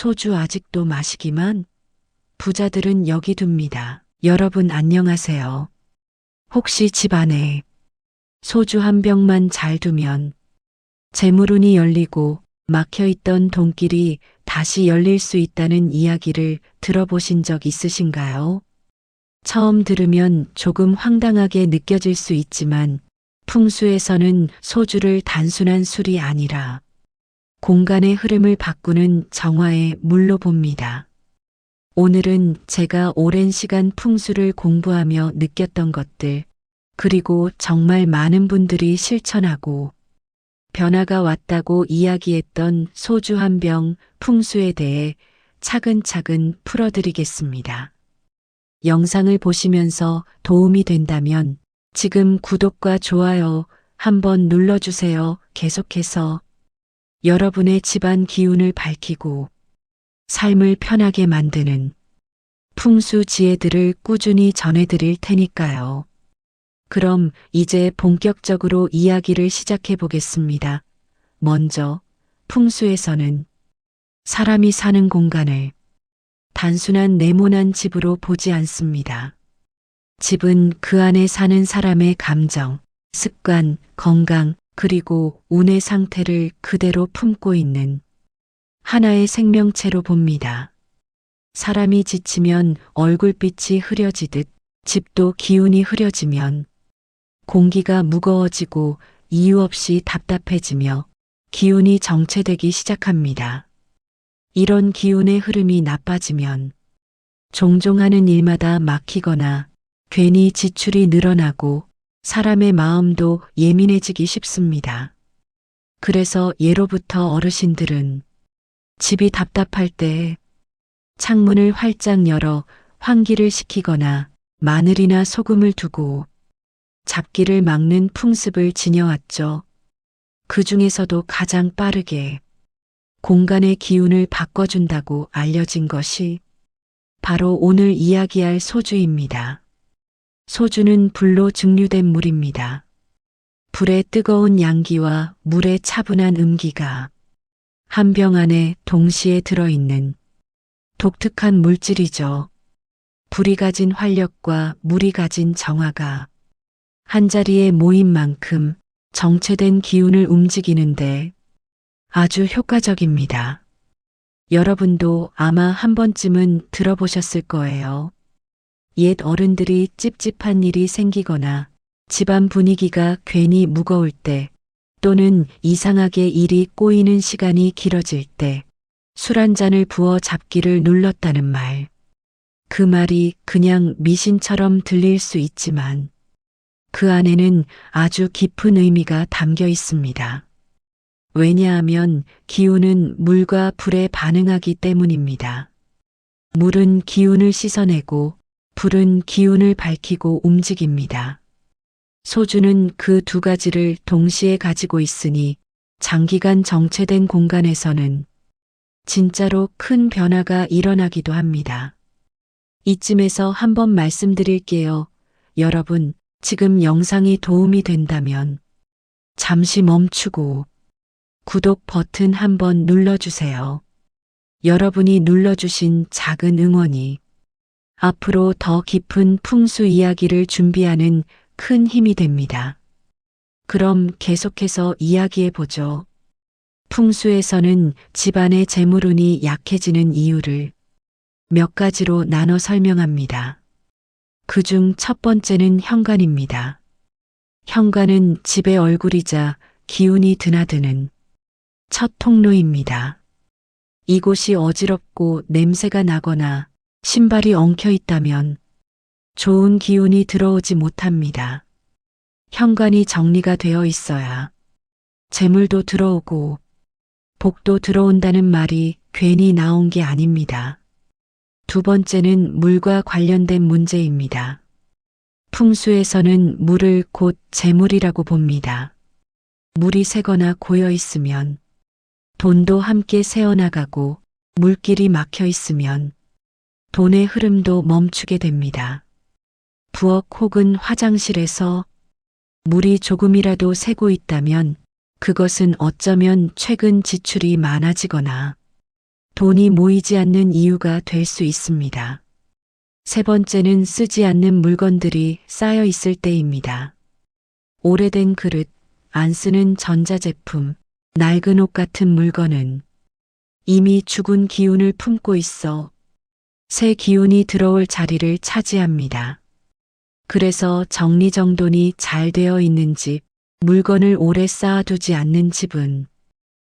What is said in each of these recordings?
소주 아직도 마시기만? 부자들은 여기 둡니다. 여러분 안녕하세요. 혹시 집 안에 소주 한 병만 잘 두면 재물운이 열리고 막혀있던 돈길이 다시 열릴 수 있다는 이야기를 들어보신 적 있으신가요? 처음 들으면 조금 황당하게 느껴질 수 있지만 풍수에서는 소주를 단순한 술이 아니라 공간의 흐름을 바꾸는 정화의 물로 봅니다. 오늘은 제가 오랜 시간 풍수를 공부하며 느꼈던 것들, 그리고 정말 많은 분들이 실천하고 변화가 왔다고 이야기했던 소주 한 병 풍수에 대해 차근차근 풀어드리겠습니다. 영상을 보시면서 도움이 된다면 지금 구독과 좋아요 한번 눌러주세요. 계속해서 여러분의 집안 기운을 밝히고 삶을 편하게 만드는 풍수 지혜들을 꾸준히 전해드릴 테니까요. 그럼 이제 본격적으로 이야기를 시작해 보겠습니다. 먼저 풍수에서는 사람이 사는 공간을 단순한 네모난 집으로 보지 않습니다. 집은 그 안에 사는 사람의 감정, 습관, 건강, 그리고 운의 상태를 그대로 품고 있는 하나의 생명체로 봅니다. 사람이 지치면 얼굴빛이 흐려지듯 집도 기운이 흐려지면 공기가 무거워지고 이유 없이 답답해지며 기운이 정체되기 시작합니다. 이런 기운의 흐름이 나빠지면 종종 하는 일마다 막히거나 괜히 지출이 늘어나고 사람의 마음도 예민해지기 쉽습니다. 그래서 예로부터 어르신들은 집이 답답할 때 창문을 활짝 열어 환기를 시키거나 마늘이나 소금을 두고 잡기를 막는 풍습을 지녀왔죠. 그 중에서도 가장 빠르게 공간의 기운을 바꿔준다고 알려진 것이 바로 오늘 이야기할 소주입니다. 소주는 불로 증류된 물입니다. 불의 뜨거운 양기와 물의 차분한 음기가 한 병 안에 동시에 들어있는 독특한 물질이죠. 불이 가진 활력과 물이 가진 정화가 한자리에 모인 만큼 정체된 기운을 움직이는데 아주 효과적입니다. 여러분도 아마 한 번쯤은 들어보셨을 거예요. 옛 어른들이 찝찝한 일이 생기거나 집안 분위기가 괜히 무거울 때 또는 이상하게 일이 꼬이는 시간이 길어질 때 술 한 잔을 부어 잡기를 눌렀다는 말. 그 말이 그냥 미신처럼 들릴 수 있지만 그 안에는 아주 깊은 의미가 담겨 있습니다. 왜냐하면 기운은 물과 불에 반응하기 때문입니다. 물은 기운을 씻어내고 불은 기운을 밝히고 움직입니다. 소주는 그 두 가지를 동시에 가지고 있으니 장기간 정체된 공간에서는 진짜로 큰 변화가 일어나기도 합니다. 이쯤에서 한번 말씀드릴게요. 여러분, 지금 영상이 도움이 된다면 잠시 멈추고 구독 버튼 한번 눌러주세요. 여러분이 눌러주신 작은 응원이 앞으로 더 깊은 풍수 이야기를 준비하는 큰 힘이 됩니다. 그럼 계속해서 이야기해 보죠. 풍수에서는 집안의 재물운이 약해지는 이유를 몇 가지로 나눠 설명합니다. 그중 첫 번째는 현관입니다. 현관은 집의 얼굴이자 기운이 드나드는 첫 통로입니다. 이곳이 어지럽고 냄새가 나거나 신발이 엉켜 있다면 좋은 기운이 들어오지 못합니다. 현관이 정리가 되어 있어야 재물도 들어오고 복도 들어온다는 말이 괜히 나온 게 아닙니다. 두 번째는 물과 관련된 문제입니다. 풍수에서는 물을 곧 재물이라고 봅니다. 물이 새거나 고여 있으면 돈도 함께 새어나가고 물길이 막혀 있으면 돈의 흐름도 멈추게 됩니다. 부엌 혹은 화장실에서 물이 조금이라도 새고 있다면 그것은 어쩌면 최근 지출이 많아지거나 돈이 모이지 않는 이유가 될 수 있습니다. 세 번째는 쓰지 않는 물건들이 쌓여 있을 때입니다. 오래된 그릇, 안 쓰는 전자제품, 낡은 옷 같은 물건은 이미 죽은 기운을 품고 있어 새 기운이 들어올 자리를 차지합니다. 그래서 정리정돈이 잘 되어 있는 집, 물건을 오래 쌓아두지 않는 집은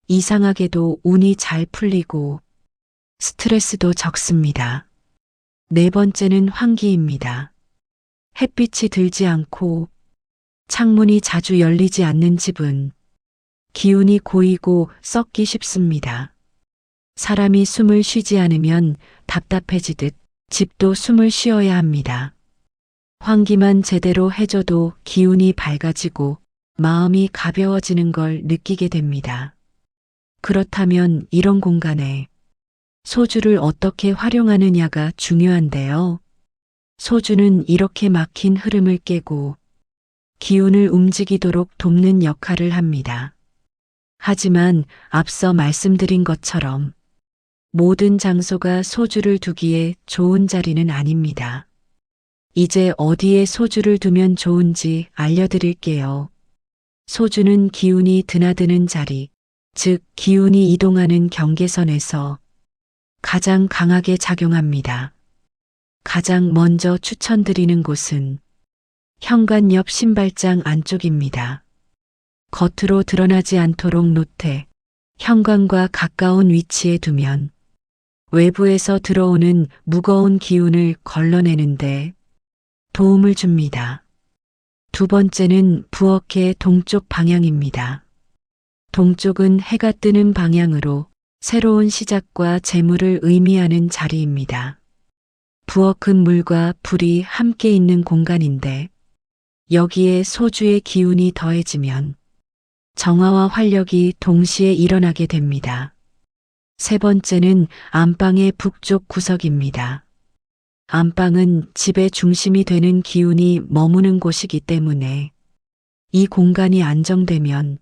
이상하게도 운이 잘 풀리고 스트레스도 적습니다. 네 번째는 환기입니다. 햇빛이 들지 않고 창문이 자주 열리지 않는 집은 기운이 고이고 썩기 쉽습니다. 사람이 숨을 쉬지 않으면 답답해지듯 집도 숨을 쉬어야 합니다. 환기만 제대로 해줘도 기운이 밝아지고 마음이 가벼워지는 걸 느끼게 됩니다. 그렇다면 이런 공간에 소주를 어떻게 활용하느냐가 중요한데요. 소주는 이렇게 막힌 흐름을 깨고 기운을 움직이도록 돕는 역할을 합니다. 하지만 앞서 말씀드린 것처럼 모든 장소가 소주를 두기에 좋은 자리는 아닙니다. 이제 어디에 소주를 두면 좋은지 알려드릴게요. 소주는 기운이 드나드는 자리, 즉 기운이 이동하는 경계선에서 가장 강하게 작용합니다. 가장 먼저 추천드리는 곳은 현관 옆 신발장 안쪽입니다. 겉으로 드러나지 않도록 놓되 현관과 가까운 위치에 두면 외부에서 들어오는 무거운 기운을 걸러내는데 도움을 줍니다. 두 번째는 부엌의 동쪽 방향입니다. 동쪽은 해가 뜨는 방향으로 새로운 시작과 재물을 의미하는 자리입니다. 부엌은 물과 불이 함께 있는 공간인데 여기에 소주의 기운이 더해지면 정화와 활력이 동시에 일어나게 됩니다. 세 번째는 안방의 북쪽 구석입니다. 안방은 집의 중심이 되는 기운이 머무는 곳이기 때문에 이 공간이 안정되면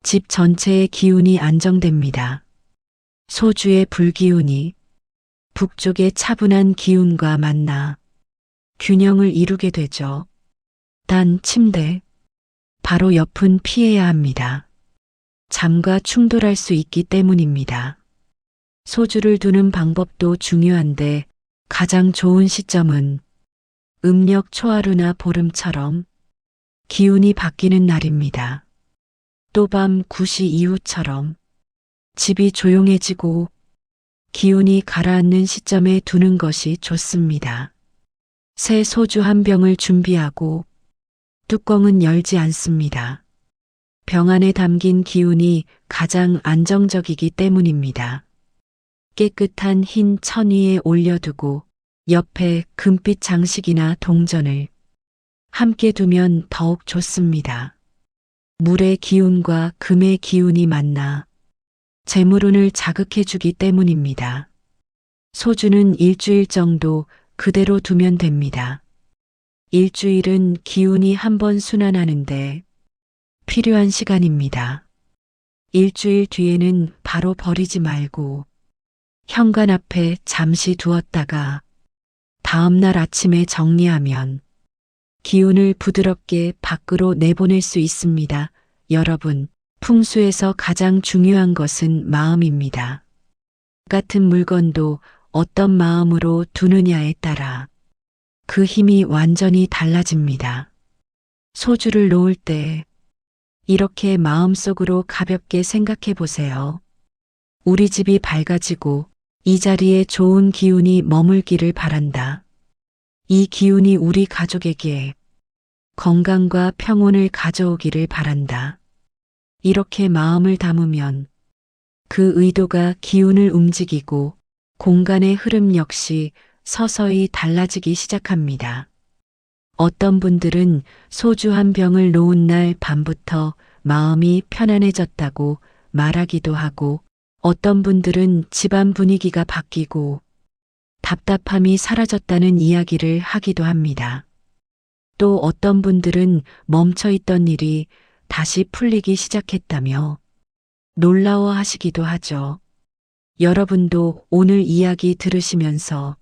집 전체의 기운이 안정됩니다. 소주의 불기운이 북쪽의 차분한 기운과 만나 균형을 이루게 되죠. 단 침대, 바로 옆은 피해야 합니다. 잠과 충돌할 수 있기 때문입니다. 소주를 두는 방법도 중요한데 가장 좋은 시점은 음력 초하루나 보름처럼 기운이 바뀌는 날입니다. 또 밤 9시 이후처럼 집이 조용해지고 기운이 가라앉는 시점에 두는 것이 좋습니다. 새 소주 한 병을 준비하고 뚜껑은 열지 않습니다. 병 안에 담긴 기운이 가장 안정적이기 때문입니다. 깨끗한 흰 천 위에 올려두고 옆에 금빛 장식이나 동전을 함께 두면 더욱 좋습니다. 물의 기운과 금의 기운이 만나 재물운을 자극해주기 때문입니다. 소주는 일주일 정도 그대로 두면 됩니다. 일주일은 기운이 한번 순환하는데 필요한 시간입니다. 일주일 뒤에는 바로 버리지 말고 현관 앞에 잠시 두었다가 다음날 아침에 정리하면 기운을 부드럽게 밖으로 내보낼 수 있습니다. 여러분, 풍수에서 가장 중요한 것은 마음입니다. 같은 물건도 어떤 마음으로 두느냐에 따라 그 힘이 완전히 달라집니다. 소주를 놓을 때 이렇게 마음속으로 가볍게 생각해 보세요. 우리 집이 밝아지고 이 자리에 좋은 기운이 머물기를 바란다. 이 기운이 우리 가족에게 건강과 평온을 가져오기를 바란다. 이렇게 마음을 담으면 그 의도가 기운을 움직이고 공간의 흐름 역시 서서히 달라지기 시작합니다. 어떤 분들은 소주 한 병을 놓은 날 밤부터 마음이 편안해졌다고 말하기도 하고 어떤 분들은 집안 분위기가 바뀌고 답답함이 사라졌다는 이야기를 하기도 합니다. 또 어떤 분들은 멈춰있던 일이 다시 풀리기 시작했다며 놀라워하시기도 하죠. 여러분도 오늘 이야기 들으시면서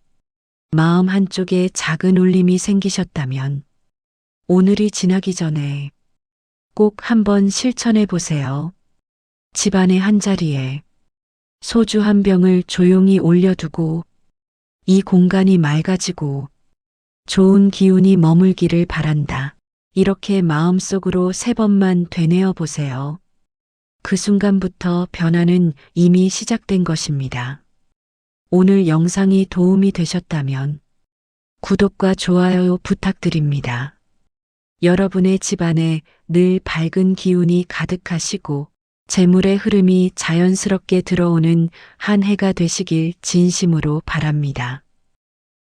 마음 한쪽에 작은 울림이 생기셨다면 오늘이 지나기 전에 꼭 한번 실천해 보세요. 집안의 한자리에 소주 한 병을 조용히 올려두고 이 공간이 맑아지고 좋은 기운이 머물기를 바란다. 이렇게 마음속으로 3번만 되뇌어 보세요. 그 순간부터 변화는 이미 시작된 것입니다. 오늘 영상이 도움이 되셨다면 구독과 좋아요 부탁드립니다. 여러분의 집안에 늘 밝은 기운이 가득하시고 재물의 흐름이 자연스럽게 들어오는 한 해가 되시길 진심으로 바랍니다.